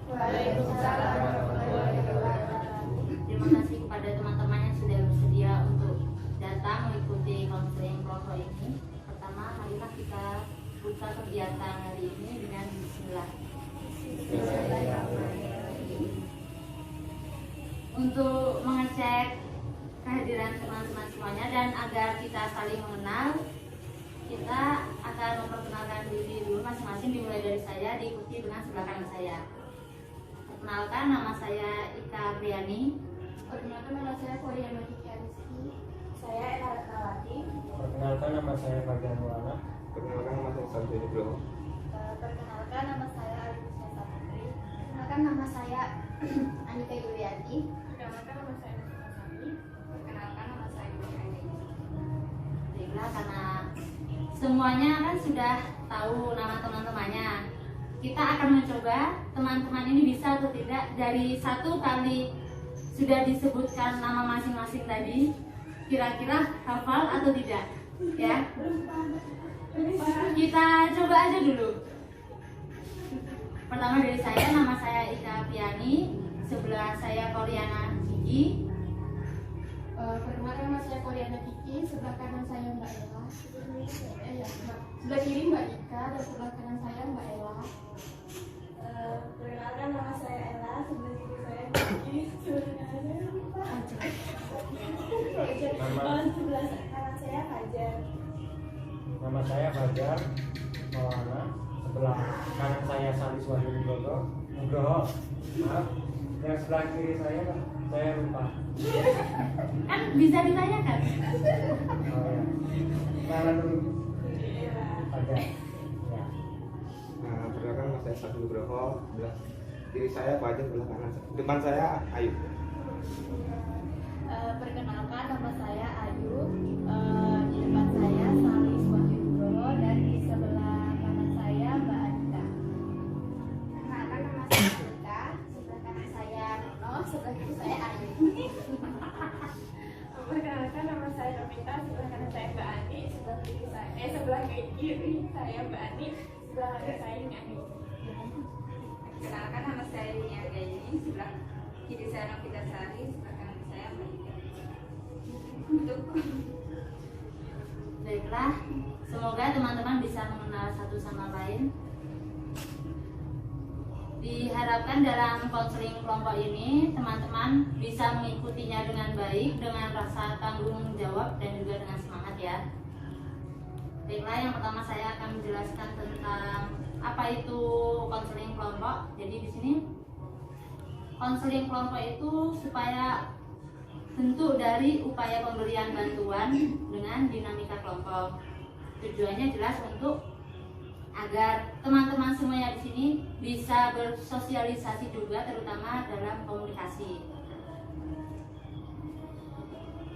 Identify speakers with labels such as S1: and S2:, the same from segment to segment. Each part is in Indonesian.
S1: Waalaikumsalam warahmatullahi wabarakatuh.
S2: Terima kasih kepada teman-teman yang sudah bersedia untuk datang mengikuti konseling kelompok ini. Pertama, marilah kita buka kegiatan hari ini dengan bismillah. Untuk mengecek kehadiran teman-teman semuanya dan agar kita saling mengenal, kita akan memperkenalkan diri dulu masing-masing, dimulai dari saya, diikuti dengan sebelah kanan saya. Perkenalkan, nama saya Ika Priani.
S1: Perkenalkan, nama saya Koryana Rizky. Saya Ella Ratnawati.
S3: Perkenalkan, nama saya Fajar Mulana.
S4: Perkenalkan, nama saya Samsul Nugroho.
S1: Perkenalkan, nama saya Alicia Saputri. Perkenalkan, nama saya Anika Yuliati. Perkenalkan, nama saya Nusra Sami. Perkenalkan, nama saya Yuliani.
S2: Baiklah, karena semuanya kan sudah tahu nama teman-temannya, kita akan mencoba teman-teman ini bisa atau tidak dari satu kali sudah disebutkan nama masing-masing tadi, kira-kira hafal atau tidak, ya? Kita coba aja dulu. Pertama dari saya, nama saya Ika Piani, sebelah saya Koryana Kiki.
S1: Perkenalkan, nama saya Koryana Kiki. Sebelah kanan saya Mbak Ella. Sebelah kiri Mbak Ika dan sebelah kanan saya Mbak Ella. Perkenalkan, nama saya Ella. Sebelah kiri saya Mbak Kiki. Sebelah kanan sebelah kanan saya Fajar.
S3: Nama saya Fajar Mulana. Sebelah kanan saya Salis Wahyu Nugroho. Maaf, yang sebelah kiri saya lupa.
S2: Kan bisa ditanyakan.
S3: Oh ya, kenalan dulu. Fajar. Ya.
S4: Nah, perkenalkan, nama saya Samsul Nugroho. Sebelah kiri saya Fajar, sebelah kanan depan saya Ayu.
S1: Perkenalkan, nama saya Ayu. Di depan saya Salis Wahyu Nugroho dan di sebelah kanan saya Mbak Anita. Perkenalkan, nama saya Anita. Sebelah kanan saya Nono, sebelah kiri saya Ayu. Perkenalkan, nama saya Novita. Sebelah kanan saya Mbak Ani, sebelah kiri saya Mbak Ani, sebelah kanan saya Nyani.
S5: Perkenalkan, nama saya Nia Gaini, sebelah kiri saya Novita Sari, sebelah kanan saya Mbak Ika.
S2: Baiklah, semoga teman-teman bisa mengenal satu sama lain. Diharapkan dalam konseling kelompok ini teman-teman bisa mengikutinya dengan baik, dengan rasa tanggung jawab dan juga dengan semangat, ya. Baiklah, yang pertama saya akan menjelaskan tentang apa itu konseling kelompok. Jadi di sini konseling kelompok itu supaya bentuk dari upaya pemberian bantuan dengan dinamika kelompok. Tujuannya jelas untuk agar teman-teman semuanya di sini bisa bersosialisasi juga, terutama dalam komunikasi.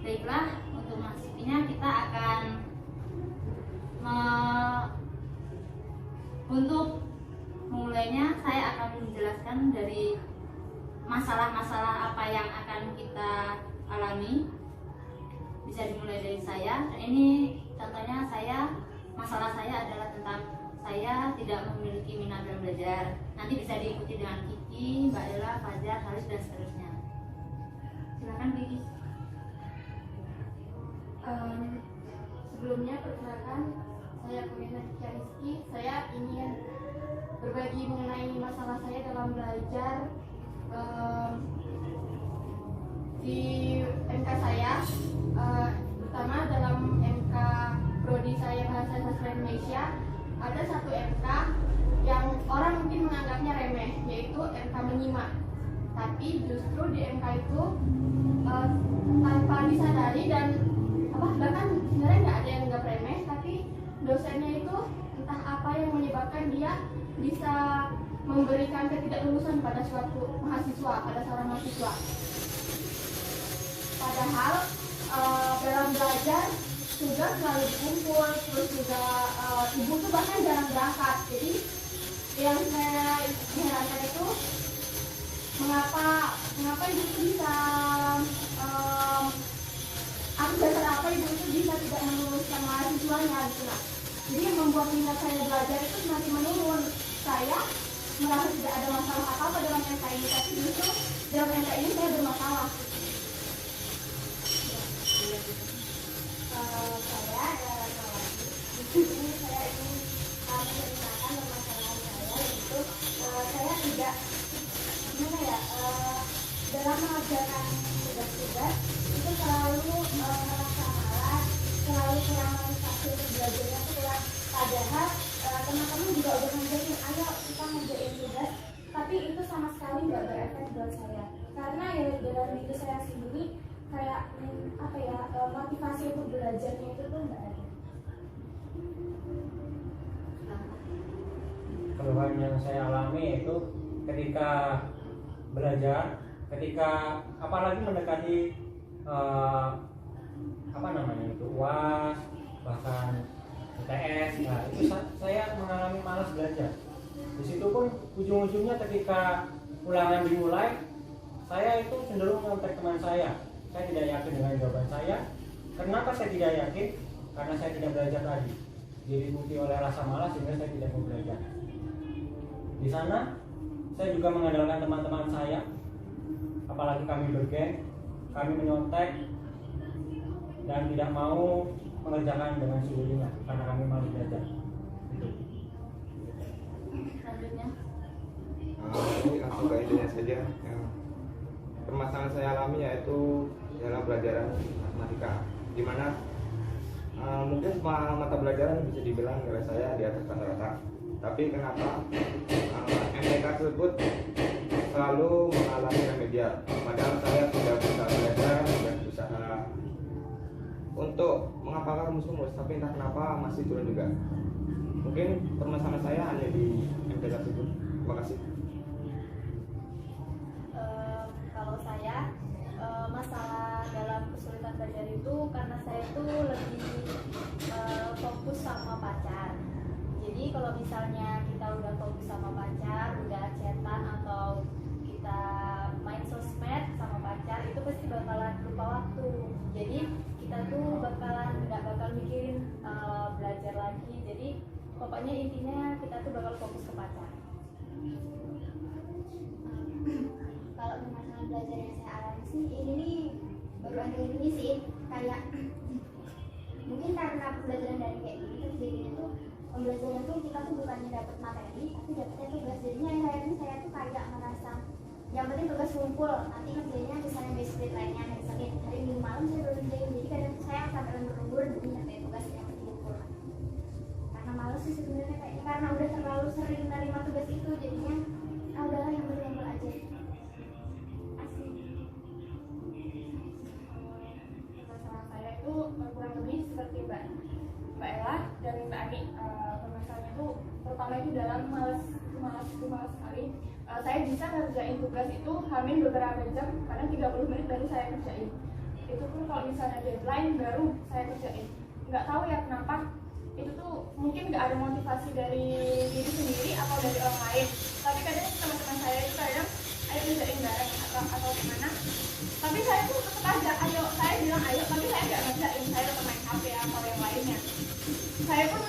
S2: Baiklah, untuk masukinya kita akan untuk memulainya saya akan menjelaskan dari masalah-masalah apa yang akan kita alami. Bisa dimulai dari saya. Ini contohnya masalah saya adalah tentang saya tidak memiliki minat dalam belajar. Nanti bisa diikuti dengan Kiki, Mbak Ella, Fajar, Haris, dan seterusnya. Silakan Kiki.
S1: Sebelumnya perkenalkan, saya Koryana Rizky. Saya ingin berbagi mengenai masalah saya dalam belajar di MK saya. Pertama dalam MK Prodi saya Bahasa Sastra Indonesia, ada satu MK yang orang mungkin menganggapnya remeh, yaitu MK menyimak. Tapi justru di MK itu tanpa disadari dan bahkan sebenarnya nggak ada yang nggak remeh, tapi dosennya itu entah apa yang menyebabkan dia bisa memberikan ketidaklulusan pada suatu mahasiswa, pada seorang mahasiswa. Padahal dalam belajar tugas selalu dikumpul, terus juga ibu tuh bahkan jarang berangkat. Jadi yang saya herankan itu mengapa ibu itu bisa dasar apa ibu itu bisa tidak meluluskan mahasiswanya gitu. Nah, jadi yang membuat minat saya belajar itu semakin menurun. Saya merasa tidak ada masalah apa-apa dalam MK ini, tapi justru dalam MK ini saya bermasalah. Di sini saya ingin menceritakan permasalahan saya, yaitu saya tidak gimana ya, dalam mengerjakan tugas-tugas itu selalu merasa malas, selalu kurang motivasi untuk belajarnya itu kurang. Padahal teman-teman juga udah ngajarin, ayo kita ngerjain tugas, tapi itu sama sekali nggak berefek buat saya, karena ya dalam diri saya sendiri kayak apa ya, motivasi untuk belajarnya itu tuh nggak ada.
S3: Keluhan yang saya alami itu ketika belajar, ketika apalagi mendekati apa namanya itu UAS, bahkan UTS, nah itu saya mengalami malas belajar. Di situ pun ujung-ujungnya ketika ulangan dimulai, saya itu cenderung kontak teman saya. Saya tidak yakin dengan jawaban saya. Kenapa saya tidak yakin? Karena saya tidak belajar tadi. Diliputi oleh rasa malas sehingga saya tidak mau belajar. Di sana saya juga mengandalkan teman-teman saya, apalagi kami bergeng, kami menyontek dan tidak mau mengerjakan dengan sendirinya karena kami malu belajar. Itu.
S2: Selanjutnya.
S4: Ini langsung ke intinya saja. Permasalahan saya alami yaitu dalam pelajaran matematika, di mana mungkin semua mata pelajaran bisa dibilang nilai saya di atas rata-rata. Tapi kenapa MTK tersebut selalu mengalami remedial? Padahal saya sudah berusaha belajar, sudah berusaha untuk menghafalkan rumus-rumus, tapi entah kenapa masih turun juga. Mungkin permasalahan saya hanya di MTK tersebut. Terima kasih.
S1: Kalau saya masalah dalam kesulitan belajar itu karena saya itu lebih fokus sama pacar. Jadi kalau misalnya kita udah fokus sama pacar, udah chatan atau kita main sosmed sama pacar, itu pasti bakalan lupa waktu. Jadi kita tuh nggak bakal mikirin belajar lagi. Jadi pokoknya intinya kita tuh bakal fokus ke pacar. Kalau masalah belajar yang saya alami sih, ini nih baru akhir ini sih, kayak mungkin karena pembelajaran dari kayak gini terus jadinya tuh pembelajaran tuh kita tuh bukannya dapat materi tapi dapetnya tugas. Jadinya saya tuh kayak merasa yang penting tugas kumpul, nanti kerjanya misalnya besok deadline-nya hari Senin, hari Minggu malam saya baru kerjain. Jadi kadang saya sampai lembur-lembur demi ngerjain tugas yang penting kumpul. Karena males sih sebenarnya kayaknya, karena udah terlalu sering nerima tugas itu, jadinya udahlah yang penting kumpul aja. Masalah saya itu kurang lebih seperti Mbak Ella dan Mbak Ani. Permasalahannya itu pertama itu dalam malas sekali. Saya bisa ngerjain tugas itu hamil beberapa jam, kadang 30 menit baru saya kerjain. Itu pun kalau misalnya deadline baru saya kerjain. Nggak tahu ya kenapa, itu tuh mungkin nggak ada motivasi dari diri sendiri atau dari orang lain. Tapi kadang teman-teman saya itu kadang ayo kerjain bareng atau gimana. Tapi saya tuh tetap aja, ayo, saya bilang ayo, tapi saya nggak ngerjain, saya tetap main HP atau yang lainnya. Saya pun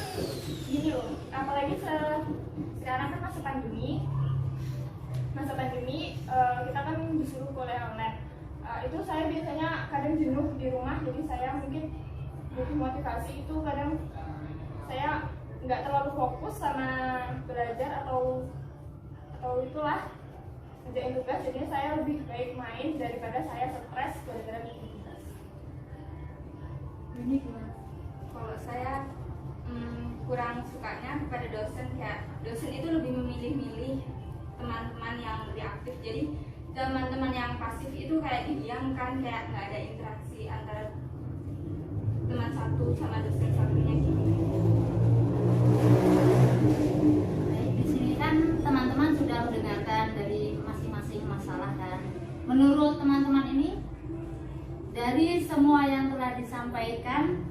S1: gini loh, apalagi sekarang kan masa pandemi, kita kan disuruh kuliah online. Itu saya biasanya kadang jenuh di rumah, jadi saya mungkin butuh motivasi. Itu kadang saya nggak terlalu fokus sama belajar atau itulah kerjain tugas, jadi saya lebih baik main daripada saya stres gara-gara bikin tugas.
S2: Ini gimana?
S5: Kalau saya kurang sukanya kepada dosen, kayak dosen itu lebih memilih-milih teman-teman yang lebih aktif. Jadi teman-teman yang pasif itu kayak didiamkan, kayak nggak ada interaksi antara teman satu sama dosen satunya gitu.
S2: Baik, di sini kan teman-teman sudah mendengarkan dari masing-masing masalah kan. Menurut teman-teman ini, dari semua yang telah disampaikan,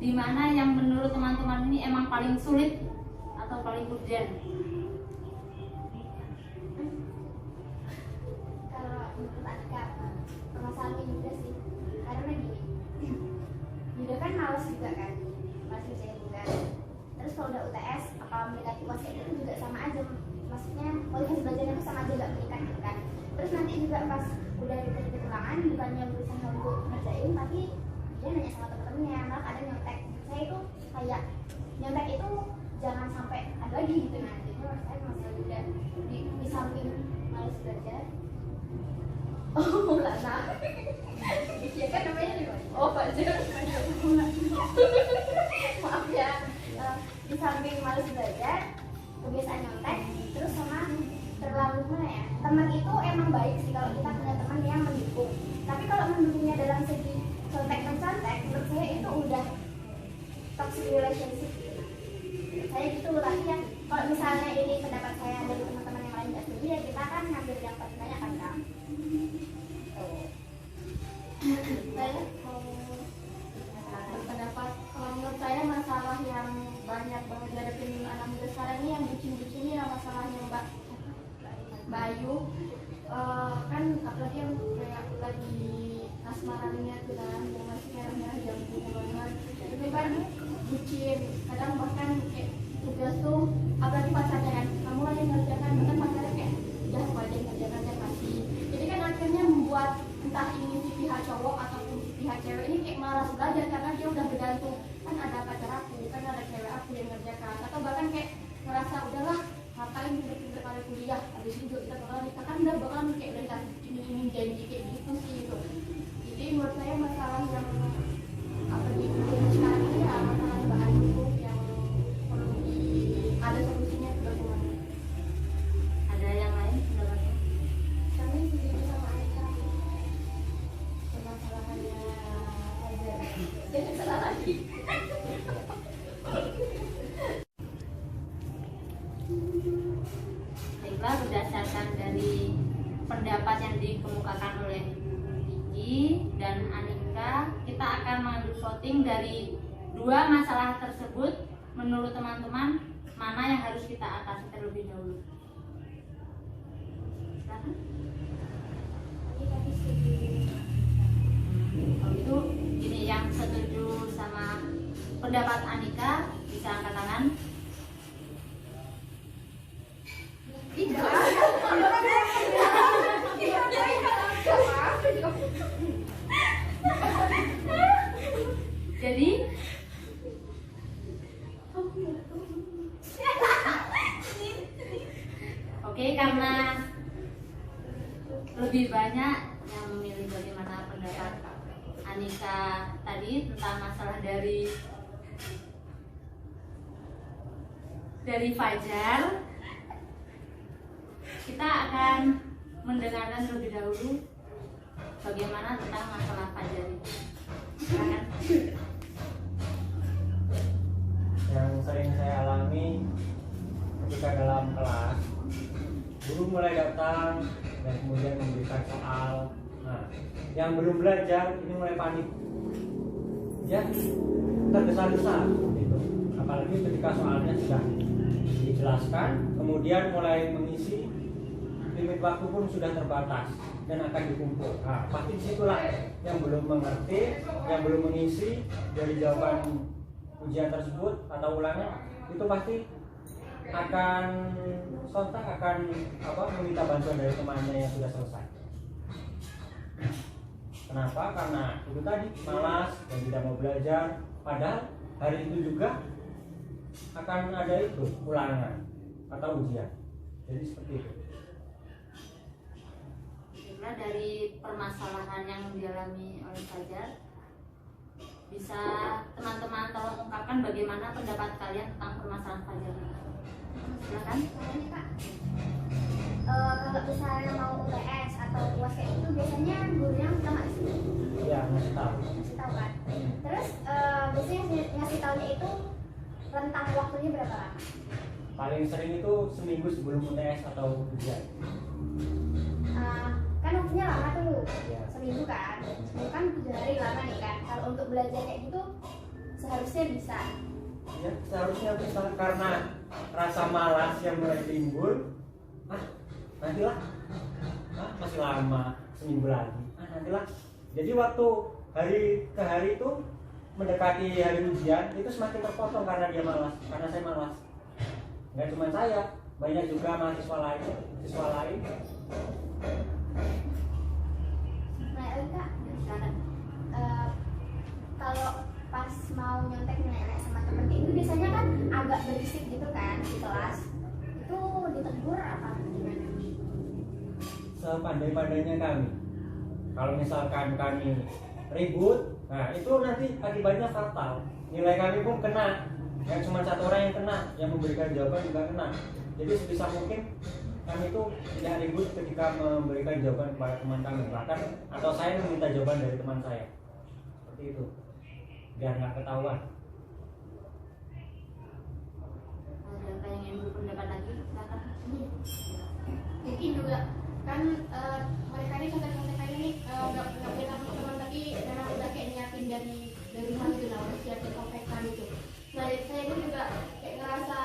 S2: di mana yang menurut teman-teman ini emang paling sulit atau paling urgent?
S1: Kalau menurut Atika, permasalahannya juga sih, karena gini, juga kan males juga kan, masih kerjain tugas. Terus kalau udah UTS, apa mendekati UAS itu juga sama aja,
S6: ngerjain tapi dia nanya sama temen-temennya, malah kadang nyontek. Saya itu kayak nyontek itu jangan sampai ada lagi gitu. Nah jadi menurut saya masalah juga di samping males belajar. Oh nggak nah, ya kan namanya juga. Oh Fajar, maaf ya. Di samping males belajar, kebiasaan nyontek, terus sama terlalu mana ya? Teman itu emang baik sih kalau kita punya teman yang mendukung. Tapi kalau mendukungnya dalam segi contek mencontek, menurut saya itu udah toxic relationship. Saya gitu, tapi ya kalau misalnya ini pendapat saya dari teman-teman yang lain nggak setuju ya kita kan ngambil yang paling banyak kan Kak.
S1: Saya mau berpendapat, kalau menurut saya masalah yang banyak banget dihadapin anak muda sekarang ini yang bucin-bucin ini yang masalahnya Mbak Bayu. Kan apalagi yang kayak lagi asmaranya tuh kan yang masih merah-merah jambu banget itu kan bucin, kadang bahkan kayak tugas tuh apalagi pacarnya kan kamu aja yang ngerjakan, bahkan pacarnya kayak udah aku aja yang ngerjakan dan kasih. Jadi kan akhirnya membuat entah ini si pihak cowok ataupun si pihak cewek ini kayak malas belajar karena dia udah bergantung, kan ada pacar aku, kan ada cewek aku yang ngerjakan, atau bahkan kayak ngerasa udahlah ngapain pinter-pinter kali kuliah, habis itu kita bakalan nikah, kan udah bakalan kayak udah dikasih ini janji kayak gitu sih gitu. Jadi menurut saya masalah yang apa di sekarang ini ya masalah bahan hukum yang perlu ada solusinya bagaimana.
S2: Ada yang lain pendapatnya?
S6: Kami setuju sama Aika.
S1: Permasalahannya Fajar jangan salah lagi.
S2: Baiklah, berdasarkan dari pendapat yang dikemukakan oleh Kiki dan Anika, kita akan mengambil voting dari dua masalah tersebut. Menurut teman-teman, mana yang harus kita atasi terlebih dahulu? Silakan.
S6: Kami setuju.
S2: Kalau itu, ini yang setuju sama pendapat Anika bisa angkat tangan. Jadi oke, karena lebih banyak yang memilih bagaimana pendapat Anika tadi tentang masalah dari Fajar, kita akan mendengarkan terlebih dahulu bagaimana tentang masalah Fajar ini. Silakan.
S3: Yang sering saya alami ketika dalam kelas, guru mulai datang dan kemudian memberikan soal. Nah, yang belum belajar ini mulai panik, ya tergesa-gesa gitu. Apalagi ketika soalnya sudah dijelaskan, kemudian mulai mengisi, limit waktu pun sudah terbatas dan akan dikumpul. Nah, pasti disitulah yang belum mengerti, yang belum mengisi dari jawaban ujian tersebut atau ulangan, itu pasti akan sontak akan meminta bantuan dari temannya yang sudah selesai. Kenapa? Karena itu tadi malas dan tidak mau belajar. Padahal hari itu juga akan ada itu ulangan atau ujian. Jadi seperti itu.
S2: Karena dari permasalahan yang dialami oleh Fajar, bisa teman-teman tolong ungkapkan bagaimana pendapat kalian tentang permasalahan Fajar. Silakan.
S6: Kak, kalau misalnya mau UTS atau UAS kayak itu biasanya gurunya kita ngasih
S3: Ya, ngasih tahu.
S6: tahu kan. Terus biasanya ngasih tahunya itu rentang waktunya berapa lama?
S3: Paling sering itu seminggu sebelum UTS atau ujian.
S6: Kan waktunya lama tuh,
S3: Ya.
S6: seminggu kan. Seminggu kan 7 hari lama nih kan. Kalau untuk belajar kayak gitu seharusnya bisa.
S3: Ya, seharusnya bisa, karena rasa malas yang mulai timbul. Nantilah, masih lama, seminggu lagi. Nantilah. Jadi waktu hari ke hari itu mendekati hari ujian itu semakin terpotong karena dia malas, karena saya malas. Nggak cuma saya, banyak juga mahasiswa lain.
S6: Nah, Kak,
S2: Silakan.
S6: nyontek nenek sama temen itu biasanya kan agak berisik gitu kan di kelas, itu ditegur apa gimana?
S3: Sepandai-pandainya kami, kalau misalkan kami ribut, nah itu nanti akibatnya fatal. Nilai kami pun kena, yang cuma satu orang yang kena, yang memberikan jawaban juga kena. Jadi sebisa mungkin kami itu tidak ribut ketika memberikan jawaban kepada teman kami, bahkan atau saya meminta jawaban dari teman saya, seperti itu, biar nggak ketahuan.
S2: Ada yang ingin berpendapat lagi? Silakan.
S1: Mungkin juga kan mereka ini contoh-contoh ini nggak bilang teman tapi memang udah kayak niatin dari rumah gitu lah, udah siapin OPK gitu. Nah saya itu juga kayak ngerasa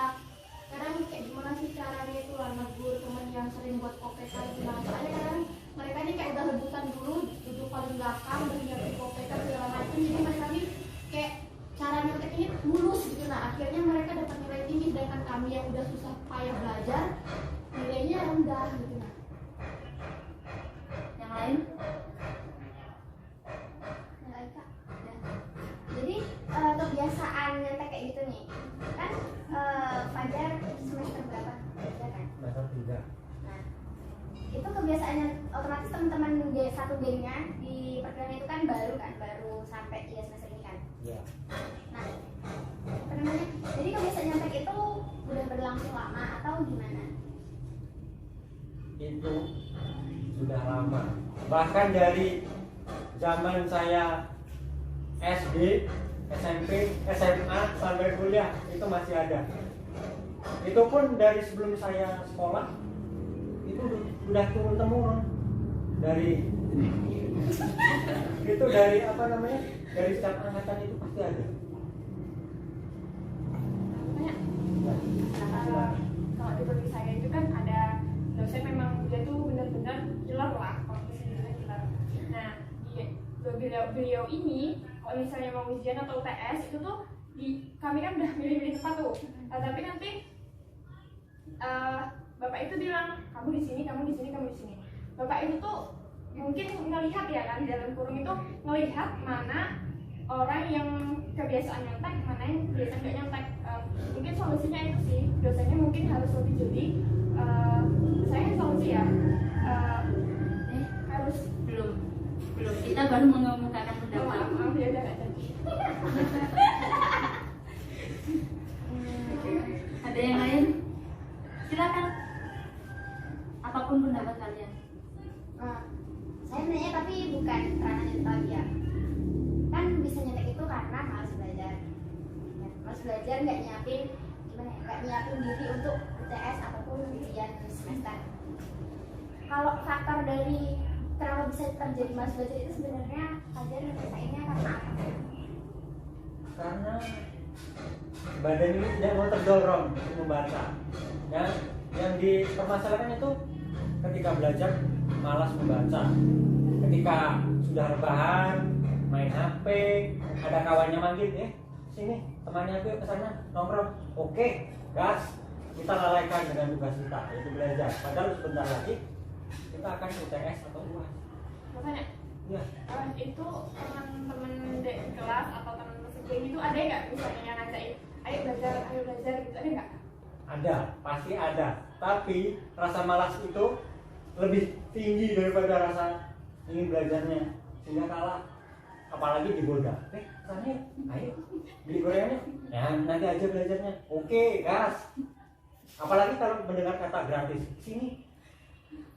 S1: kadang kayak gimana sih caranya itu lah negur teman yang sering buat OPK itu lah. Soalnya kadang mereka ini kayak udah rebutan dulu duduk paling belakang udah nyiapin OPK segala macam, jadi mereka ini kayak cara nyontek ini mulus gitu. Nah akhirnya mereka dapat nilai tinggi, sedangkan kami yang udah susah payah belajar nilainya rendah gitu. Nah
S2: Yang lain?
S6: Nah, Kak. Jadi kebiasaan nyontek kayak gitu nih kan, Fajar semester berapa? Fajar kan?
S3: Semester 3.
S6: Nah, itu kebiasaannya otomatis teman-teman satu gengnya di perkuliahan itu kan baru sampai semester ini kan.
S3: Iya.
S6: Nah, apa namanya? Jadi kebiasaan nyontek itu udah berlangsung lama atau gimana?
S3: Itu sudah lama, bahkan dari zaman saya SD, SMP, SMA sampai kuliah itu masih ada. Itu pun dari sebelum saya sekolah itu udah turun temurun dari itu dari apa namanya, dari setiap angkatan itu pasti ada.
S7: Kalau di prodi saya itu kan ada dosen memang dia tuh benar-benar killer lah, kalau misalnya killer. Nah, beliau ini kalau misalnya mau ujian atau UTS itu tuh kami kan udah milih-milih tempat tuh. Nah, tapi nanti bapak itu bilang kamu di sini, kamu di sini, kamu di sini. Bapak itu tuh mungkin ngelihat ya kan, di dalam kurung itu ngelihat mana orang yang kebiasaan nyontek, mana yang biasanya nggak nyontek. Mungkin solusinya itu sih, dosennya mungkin harus lebih jeli. Saya solusi ya, harus
S2: Belum. Kita baru mengemukakan pendapat.
S7: maaf ya udah nggak jadi.
S2: Ada yang lain? Silakan. Apapun pendapat kalian.
S6: Saya nanya tapi bukan karena nostalgia. Kan bisa nyontek itu karena malas belajar. Ya, malas belajar nggak nyiapin gimana ya, nggak nyiapin diri untuk UTS ataupun ujian semester. Kalau faktor dari kenapa bisa terjadi malas belajar itu sebenarnya Fajar ngerasainnya karena apa?
S3: Karena badan ini tidak mau terdorong untuk membaca. Yang dipermasalahkan itu ketika belajar malas membaca, ketika sudah rebahan main HP, ada kawannya manggil, sini temannya aku ke sana nongkrong, oke gas, kita lalaikan dengan tugas kita yaitu belajar. Padahal sebentar lagi kita akan UTS atau UAS.
S7: Makanya
S3: Ya,
S7: itu teman-teman di kelas atau teman-teman segeng itu ada nggak misalnya yang ngajakin ayo belajar gitu, ada nggak?
S3: ada, pasti ada. Tapi rasa malas itu lebih tinggi daripada rasa ingin belajarnya, sehingga kalah. Apalagi digoda, sana ayo beli gorengannya, ya nanti aja belajarnya, oke gas. Apalagi kalau mendengar kata gratis, sini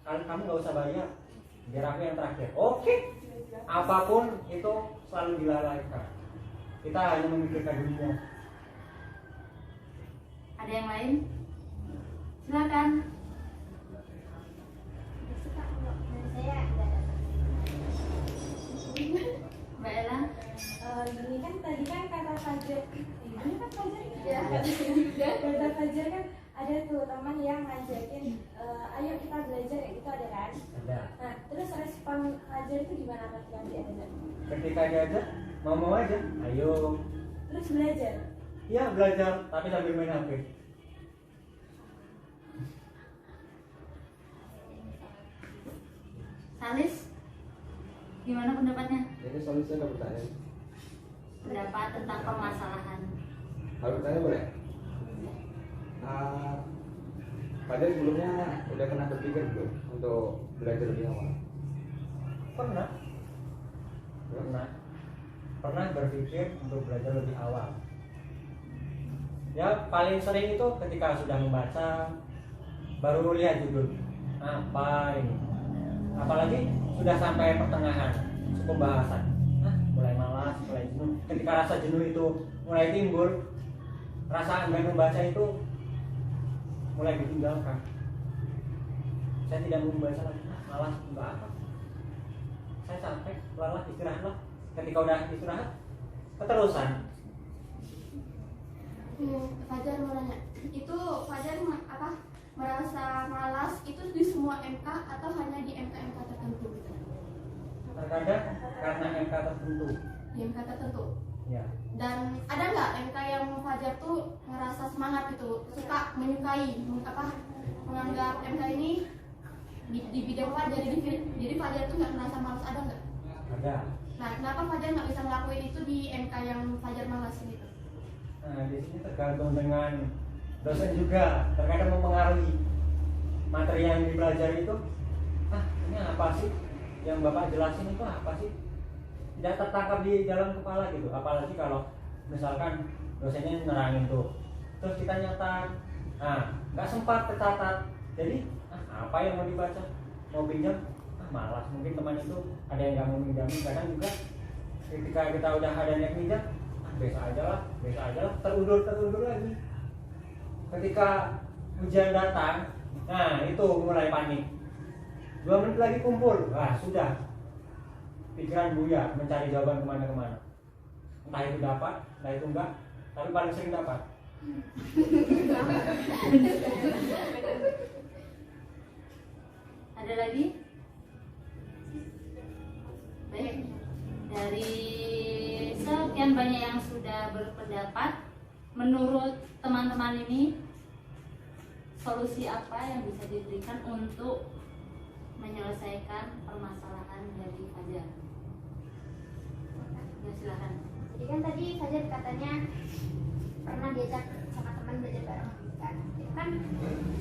S3: kamu nggak usah bayar, biar aku yang terakhir, oke. Apapun itu selalu dilalaikan, kita hanya memikirkan dunia.
S2: Ada yang lain? Silakan.
S6: Suka kalau dari saya nggak ada.
S2: Mbak Ella.
S8: Gini kan tadi kan kata Fajar, ini kan Fajar
S6: Ya.
S8: kata Fajar kan ada tuh teman yang ngajakin ayo kita belajar ya, itu ada kan.
S3: Ada.
S8: Nah terus respon Fajar itu gimana ketika diajak?
S3: Ketika diajak mau aja, ayo.
S8: Terus belajar.
S3: Iya belajar, tapi sambil main HP.
S2: Salis, gimana pendapatnya?
S4: Jadi solusinya ada pertanyaan.
S2: pendapat tentang permasalahan.
S4: Kalau bertanya boleh? Pada sebelumnya udah pernah berpikir belum untuk belajar lebih awal?
S3: Pernah berpikir untuk belajar lebih awal. Ya paling sering itu ketika sudah membaca, baru lihat judul apa ini, apalagi sudah sampai pertengahan pembahasan, mulai malas, mulai jenuh. Ketika rasa jenuh itu mulai timbul, rasa enggan membaca itu mulai ditinggalkan. Saya tidak mau membaca lagi, malas, enggak apa. Saya capek, lelah, istirahatlah. Ketika udah istirahat, keterusan.
S1: Fajar mau nanya, itu Fajar merasa malas itu di semua MK atau hanya di MK-MK tertentu?
S3: Terkadang karena MK tertentu.
S1: Di MK tertentu.
S3: Ya.
S1: Dan ada nggak MK yang Fajar tuh ngerasa semangat gitu, suka menyukai, menganggap MK ini di bidang Fajar, jadi Fajar tuh nggak merasa malas, ada nggak?
S3: Ada.
S1: Nah, kenapa Fajar nggak bisa ngelakuin itu di MK yang Fajar malas gitu?
S3: Nah, di sini tergantung dengan dosen juga, terkadang mempengaruhi materi yang dipelajari itu. Ini apa sih yang Bapak jelasin itu apa sih? Tidak tertangkap di dalam kepala gitu. Apalagi kalau misalkan dosennya nerangin tuh, terus kita nyatat, nggak sempat tercatat. Jadi apa yang mau dibaca, mau pinjam, malas. Mungkin teman itu ada yang nggak mau minjamin. Kadang juga ketika kita udah ada niat minjam, besok aja lah, terundur lagi. Ketika ujian datang, itu mulai panik. 2 menit lagi kumpul, sudah. Pikiran buyar mencari jawaban kemana-kemana. Entah itu dapat, entah itu enggak, tapi paling sering dapat.
S2: Ada lagi? Baik. Dari sekian banyak yang sudah berpendapat, menurut teman-teman ini solusi apa yang bisa diberikan untuk menyelesaikan permasalahan dari Fajar? Ya, silakan.
S6: Jadi kan tadi Fajar katanya pernah diajak sama teman belajar bareng kan. Itu kan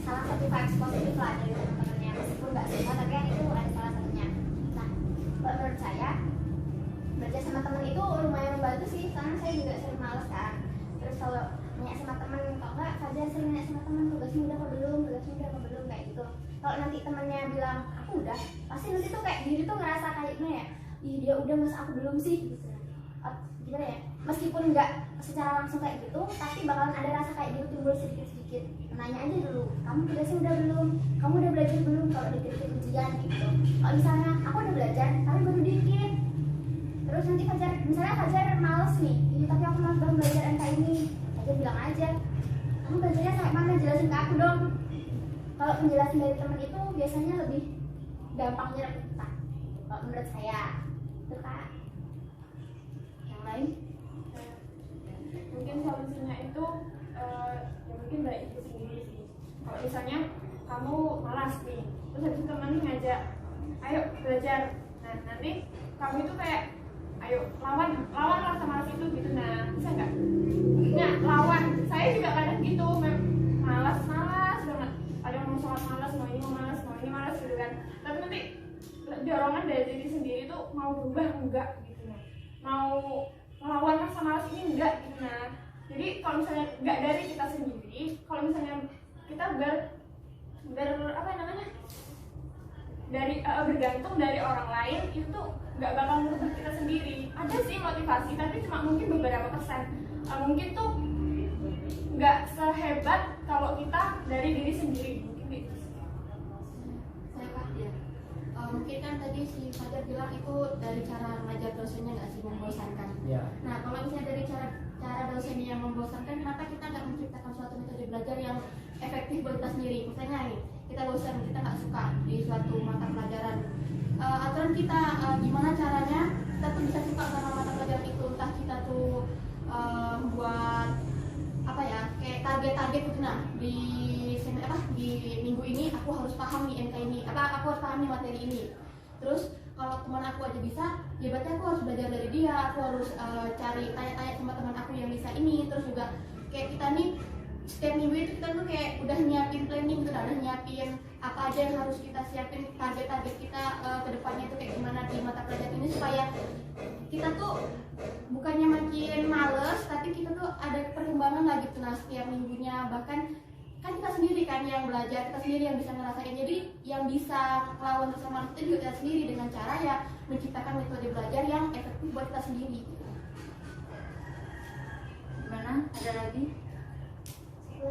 S6: salah satu vibes positif lah dari teman-temannya, meskipun nggak semua, tapi kan itu ada salah satunya. Nah, menurut saya belajar sama teman itu lumayan membantu sih, karena saya juga sering males kan. Terus kalau nanya sama teman, kalau nggak Fajar sering nanya sama teman, tugasnya udah apa belum, kayak gitu. Kalau nanti temannya bilang aku udah, pasti nanti tuh kayak diri tuh ngerasa kayaknya ya, ih dia udah masa aku belum sih gitu. Gimana ya, meskipun nggak secara langsung kayak gitu, tapi bakalan ada rasa kayak gitu timbul sedikit-sedikit. Nanya aja dulu, kamu tugasnya udah belum, kamu udah belajar belum, kalau dikit-dikit ujian gitu. Kalau misalnya aku udah belajar tapi baru dikit, terus nanti misalnya Fajar males nih, tapi aku malas baru belajar MK ini, Fajar bilang aja, kamu belajarnya sampai mana, jelasin ke aku dong. Kalau penjelasan dari teman itu biasanya lebih gampang nyerap kita, kalau menurut saya. Itu Kak. Yang lain?
S7: Mungkin solusinya itu ya mungkin dari itu sendiri sih. Kalau misalnya kamu malas nih, terus habis itu teman ngajak, ayo belajar. Nah nanti kamu itu kayak, ayo lawan rasa malas itu gitu. Nah bisa nggak? Nah lawan. Saya juga kadang gitu, malas banget. Ada mau sholat malas, mau ini malas gitu kan. Tapi nanti dorongan dari diri sendiri tuh mau berubah enggak gitu. Nah mau melawan rasa malas ini enggak gitu. Nah jadi kalau misalnya enggak dari kita sendiri, kalau misalnya kita bergantung dari orang lain, itu tuh nggak bakal merubah kita sendiri. Ada sih motivasi, tapi cuma mungkin beberapa persen. Mungkin tuh nggak sehebat kalau kita dari diri sendiri. Mungkin gitu.
S1: Saya Kak, ya. Mungkin kan tadi si Fajar bilang itu dari cara ngajar dosennya nggak sih membosankan.
S3: Ya.
S1: Nah, kalau misalnya dari cara dosennya yang membosankan, kenapa kita nggak menciptakan suatu metode belajar yang efektif buat kita sendiri? Misalnya nih, kita bosan, kita nggak suka di suatu mata pelajaran. Aturan kita gimana caranya kita tuh bisa suka sama mata pelajaran itu? Entah kita tuh buat apa ya, kayak target gitu. Nah, di minggu ini aku harus paham nih MK ini, aku harus paham nih materi ini. Terus kalau teman aku aja bisa, ya berarti aku harus belajar dari dia, aku harus cari tanya-tanya sama teman aku yang bisa ini. Terus juga kayak kita nih setiap minggu itu kita tuh kayak udah nyiapin planning gitu, udah nyiapin apa aja yang harus kita siapin, target-target kita ke depannya itu kayak gimana di mata pelajaran ini, supaya kita tuh bukannya makin males tapi kita tuh ada perkembangan lah gitu. Nah setiap minggunya, bahkan kan kita sendiri kan yang belajar, kita sendiri yang bisa ngerasain, jadi yang bisa lawan bersama kita juga kita sendiri dengan cara ya menciptakan metode belajar yang efektif buat kita sendiri.
S2: Gimana? Ada lagi? Ya,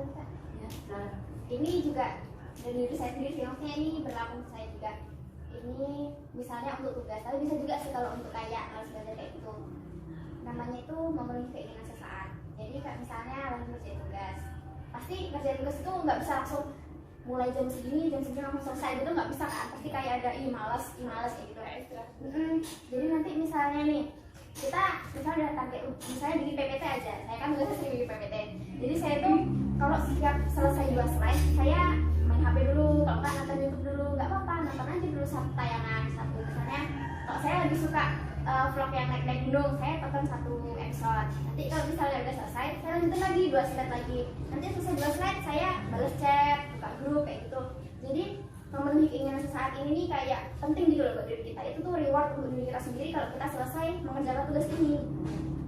S2: silakan.
S6: Ini juga dari diri saya sendiri sih, maksudnya ini berlaku untuk saya juga. Ini misalnya untuk tugas, tapi bisa juga sih kalau untuk kayak harus belajar kayak gitu. Namanya itu memenuhi keinginan sesaat. Jadi kayak misalnya lagi ngerjain tugas, pasti ngerjain tugas itu nggak bisa langsung mulai jam segini langsung selesai gitu, nggak bisa kan? Pasti kayak ada males kayak gitu. Jadi nanti misalnya nih kita misalnya ada target, misalnya bikin PPT aja, saya kan biasa sering bikin PPT. Jadi saya tuh kalau setiap selesai 2 slide saya main HP dulu, kalau nggak nonton YouTube dulu, nggak apa-apa, nonton aja dulu satu tayangan satu. Misalnya kalau saya lagi suka vlog yang naik gunung, saya tonton 1 episode. Nanti kalau misalnya udah selesai, saya lanjutin lagi 2 slide lagi. Nanti selesai 2 slide saya balas chat, buka grup kayak gitu. Jadi memenuhi keinginan sesaat ini nih kayak penting gitu loh buat diri kita. Itu tuh reward untuk diri kita sendiri kalau kita selesai mengerjakan tugas ini.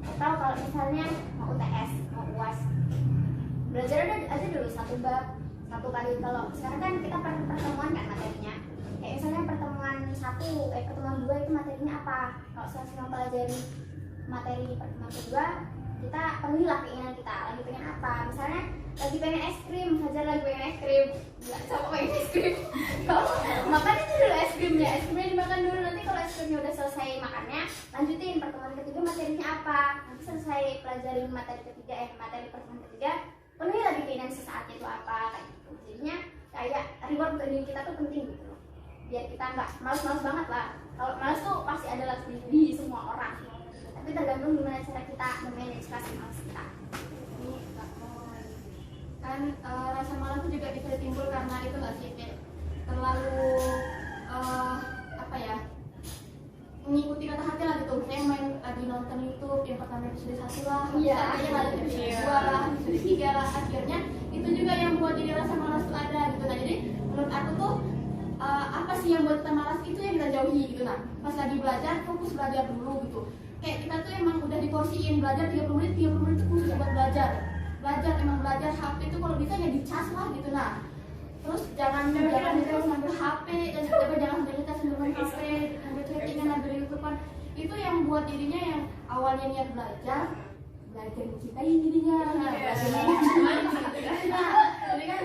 S6: Atau kalau misalnya mau UTS, mau UAS, belajar aja dulu 1 bab 1 kali. Kalau sekarang kan kita pertemuan kan materinya, kayak misalnya pertemuan 2 itu materinya apa. Kalau selesai mempelajari materi pertemuan kedua, kita penuhilah keinginan kita. Lagi pengen apa? Misalnya lagi pengen es krim, Hajar lagi pengen es krim, nggak coba pengen es krim. Kalau makan itu dulu es krimnya dimakan dulu. Nanti kalau es krimnya udah selesai makannya, lanjutin pertemuan ketiga materinya apa. Nanti selesai pelajarin materi ketiga, materi pertemuan ketiga, penuhi lagi keinginan sesaatnya itu apa kayak gitu. Jadinya kayak reward untuk diri kita tuh penting gitu loh, biar kita nggak males-males banget lah. Kalau males tuh pasti ada lah di semua orang, tapi tergantung gimana cara kita memanage rasa males kita.
S1: Kan rasa malas itu juga bisa timbul karena itu nggak sih, kayak terlalu apa ya, mengikuti kata hati lah gitu. Saya main lagi nonton YouTube yang pertama episode 1 lah, akhirnya lanjut episode 2 lah, episode 3 lah, akhirnya itu juga yang buat jadi rasa malas itu ada gitu. Nah jadi menurut aku tuh apa sih yang buat kita malas itu yang kita jauhi gitu. Nah pas lagi belajar, fokus belajar dulu gitu. Kayak kita tuh emang udah diporsiin belajar 30 menit itu khusus buat belajar. Emang belajar, HP itu kalau bisa ya dicas lah gitu. Nah terus jangan sambil HP, dan jangan sambil kita sambil main HP, sambil chattingan, sambil YouTubean. Itu yang buat dirinya yang awalnya niat belajar mencintai dirinya. Nah jadi kan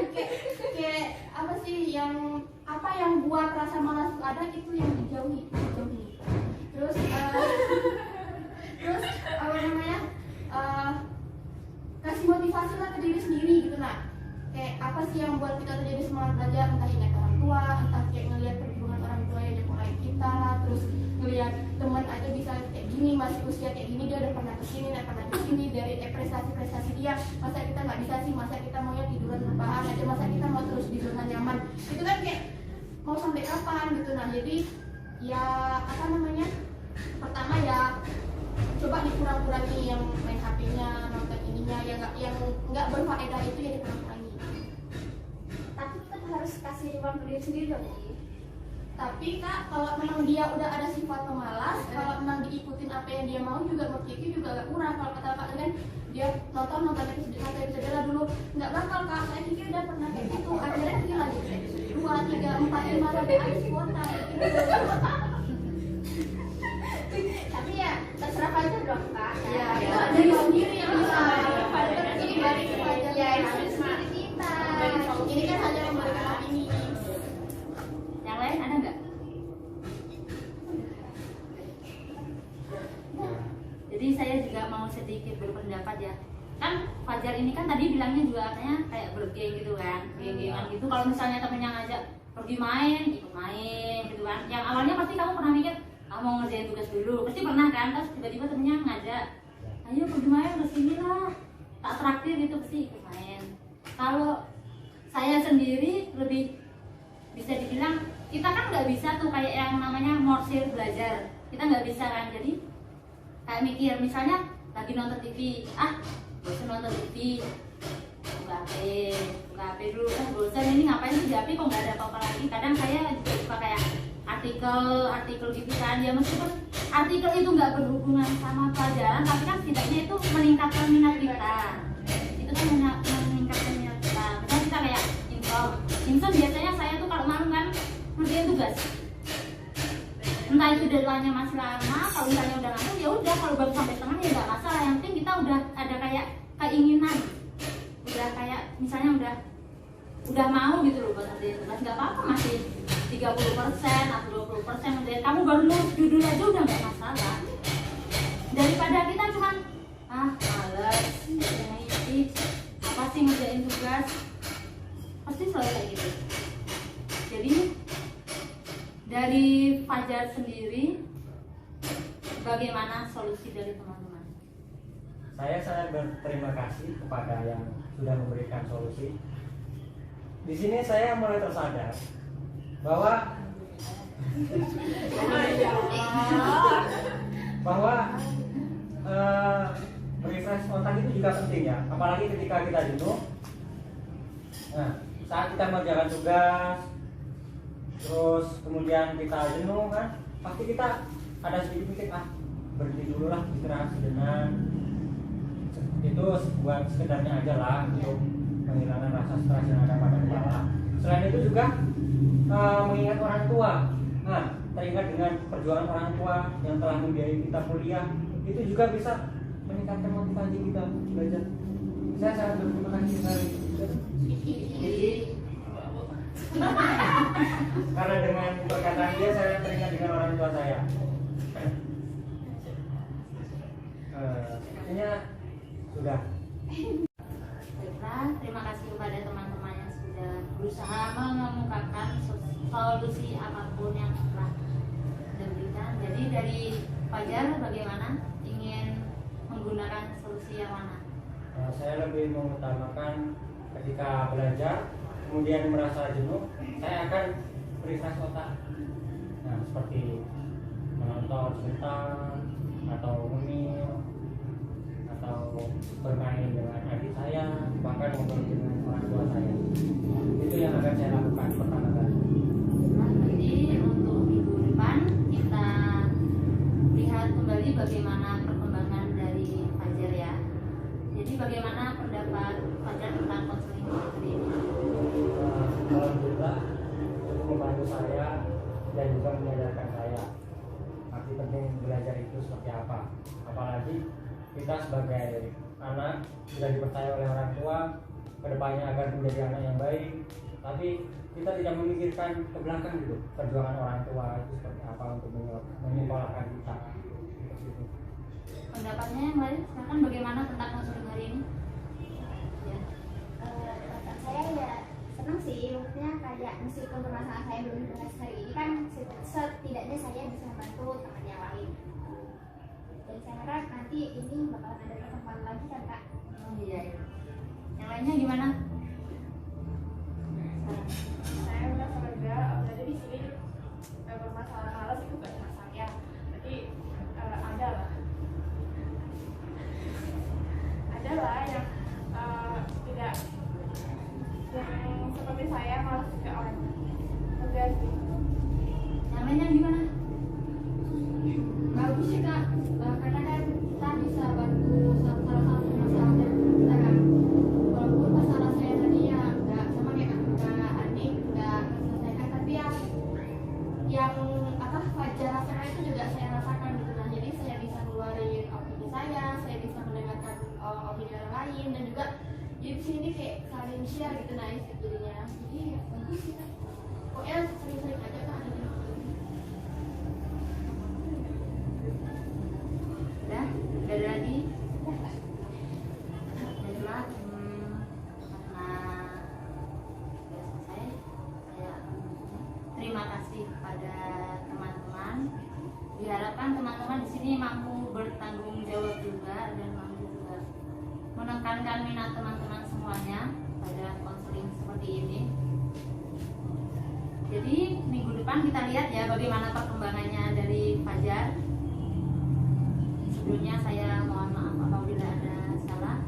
S1: kayak apa sih yang buat rasa malas ada, itu yang dijauhi. Terus apa namanya, kasih motivasi lah ke diri sendiri gitu. Nah kayak apa sih yang buat kita tuh jadi semangat belajar, entah ingat orang tua, entah kayak ngelihat perjuangan orang tua yang nyekolahin kita lah, terus ngelihat teman aja bisa kayak gini, masih usia kayak gini dia udah pernah kesini, dari prestasi dia, masa kita nggak bisa sih, masa kita maunya tiduran rebahan aja, masa kita mau terus di zona nyaman, itu kan kayak mau sampai kapan gitu. Nah jadi ya apa namanya, pertama ya coba dikurang-kurangi yang main HP-nya, nonton ininya, yang nggak berfaedah itu ya dikurang-kurangi.
S6: Tapi kita harus kasih reward ke diri sendiri dong.
S1: Tapi Kak, kalau memang dia udah ada sifat pemalas, kalau memang diikutin apa yang dia mau juga menurut Kiki juga agak kurang. Kalau kata Kak kan dia nonton episode 1 dulu, nggak bakal Kak. Saya Kiki udah pernah kayak gitu, akhirnya Kiki lanjut episode 2, 3, 4, 5 sampai habis kuota gitu.
S6: Tapi ya terserah Fajar dong Kak.
S1: Ya, itu dari sendiri yang bisa. Ini balik ke Fajar.
S6: Ya itu sendiri kita.
S1: Ini kan hanya memberikan opini.
S2: Yang lain ada nggak? Jadi saya juga mau sedikit berpendapat ya. Kan Fajar ini kan tadi bilangnya juga katanya kayak bergeng gitu kan, geng-gengan gitu. Kalau misalnya temennya ngajak pergi main, ikut main gitu kan. Yang awalnya pasti kamu pernah mikir, mau ngerjain tugas dulu, pasti pernah kan. Terus tiba-tiba temennya ngajak, ayo pergi main ke sini lah, tak traktir gitu, pasti ikut main. Kalau saya sendiri lebih bisa dibilang kita kan nggak bisa tuh kayak yang namanya morsir belajar, kita nggak bisa kan. Jadi kayak mikir misalnya lagi nonton TV, bosan nonton TV, buka HP dulu, bosan ini ngapain sih di HP kok nggak ada apa-apa lagi. Kadang saya juga suka kayak artikel gitu kan, ya meskipun artikel itu nggak berhubungan sama pelajaran, tapi kan setidaknya itu meningkatkan minat kita. Itu kan meningkatkan minat kita. Misalnya kita kayak insom biasanya saya tuh kalau malam kan ngerjain tugas, entah itu deadline-nya masih lama, kalau misalnya udah ngantuk ya udah, kalau baru sampai tengah ya nggak masalah, yang penting kita udah ada kayak keinginan, udah kayak misalnya udah mau gitu loh buat ngerjain tugas, nggak apa-apa masih 30% atau 20% ngerjain, kamu baru nulis judul aja udah nggak masalah, daripada kita cuman males ngisi apa sih ngerjain tugas, pasti selalu kayak gitu. Jadi dari Fajar sendiri, bagaimana solusi dari teman-teman?
S3: Saya sangat berterima kasih kepada yang sudah memberikan solusi. Di sini saya mulai tersadar bahwa refresh otak itu juga penting ya, apalagi ketika kita jenuh. Nah, saat kita mengerjakan tugas, terus kemudian kita jenuh kan, pasti kita ada sedikit mikir, berhenti dulu lah, istirahat sejenak. Itu buat sekedarnya aja lah untuk menghilangkan rasa stres yang ada pada kepala. Selain itu juga mengingat orang tua. Nah, teringat dengan perjuangan orang tua yang telah membiayai kita kuliah, itu juga bisa meningkatkan motivasi kita belajar. Saya sangat berterima kasih sekali. Karena dengan perkataan dia saya teringat dengan orang tua saya. Artinya sudah.
S2: Baiklah, terima kasih kepada teman-teman yang sudah berusaha mengemukakan solusi apapun yang telah diberikan. Jadi dari Fajar bagaimana, ingin menggunakan solusi yang mana?
S3: Saya lebih mengutamakan ketika belajar kemudian merasa jenuh, saya akan refresh otak. Nah, seperti menonton sebentar, atau ngemil, atau bermain dengan adik saya, bahkan ngobrol dengan orang tua saya. Itu yang akan saya lakukan pertama kali.
S2: Nah, jadi untuk minggu depan kita lihat kembali bagaimana perkembangan dari Fajar ya. Jadi bagaimana pendapat Fajar tentang konseling hari ini?
S3: Alhamdulillah itu membantu saya dan juga menyadarkan saya arti penting belajar itu seperti apa. Apalagi kita sebagai anak sudah dipercaya oleh orang tua kedepannya agar menjadi anak yang baik, tapi kita tidak memikirkan ke belakang gitu, perjuangan orang tua itu seperti apa untuk menyekolahkan kita.
S2: Pendapatnya yang lain, silakan bagaimana tentang konseling hari ini? Ya.
S6: Pendapat saya ya senang sih, maksudnya kayak meskipun permasalahan saya belum dibahas hari ini kan setidaknya saya bisa membantu teman yang lain. Dan saya harap nanti ini bakalan ada pertemuan lagi kan Kak?
S2: Oh iya. Yang lainnya gimana?
S7: Saya merasa lega, apalagi di sini permasalahan malas itu gak cuma saya, jadi ada lah yang tidak yang seperti saya malas juga orang lega sih.
S2: Yang lainnya gimana?
S1: Bagus sih Kak, karena kan kita bisa bantu salah satu masalah dari kita kan. Walaupun masalah saya tadi ya nggak sama kayak Kak Anik nggak terselesaikan, tapi yang apa Fajar rasakan itu juga saya rasakan gitu. Nah, jadi saya bisa ngeluarin opini saya bisa mendengarkan opini orang lain, dan juga di sini kayak saling share gitu nah jadinya. Jadi ya bagus sih Kak. Pokoknya sering-sering aja Kak.
S2: Udah ada lagi? Baiklah, karena sudah selesai, saya terima kasih kepada teman-teman. Diharapkan teman-teman di sini mampu bertanggung jawab juga dan mampu juga menekankan minat teman-teman semuanya pada konseling seperti ini. Jadi minggu depan sekarang kita lihat ya bagaimana perkembangannya dari Fajar. Sebelumnya saya mohon maaf apabila ada salah.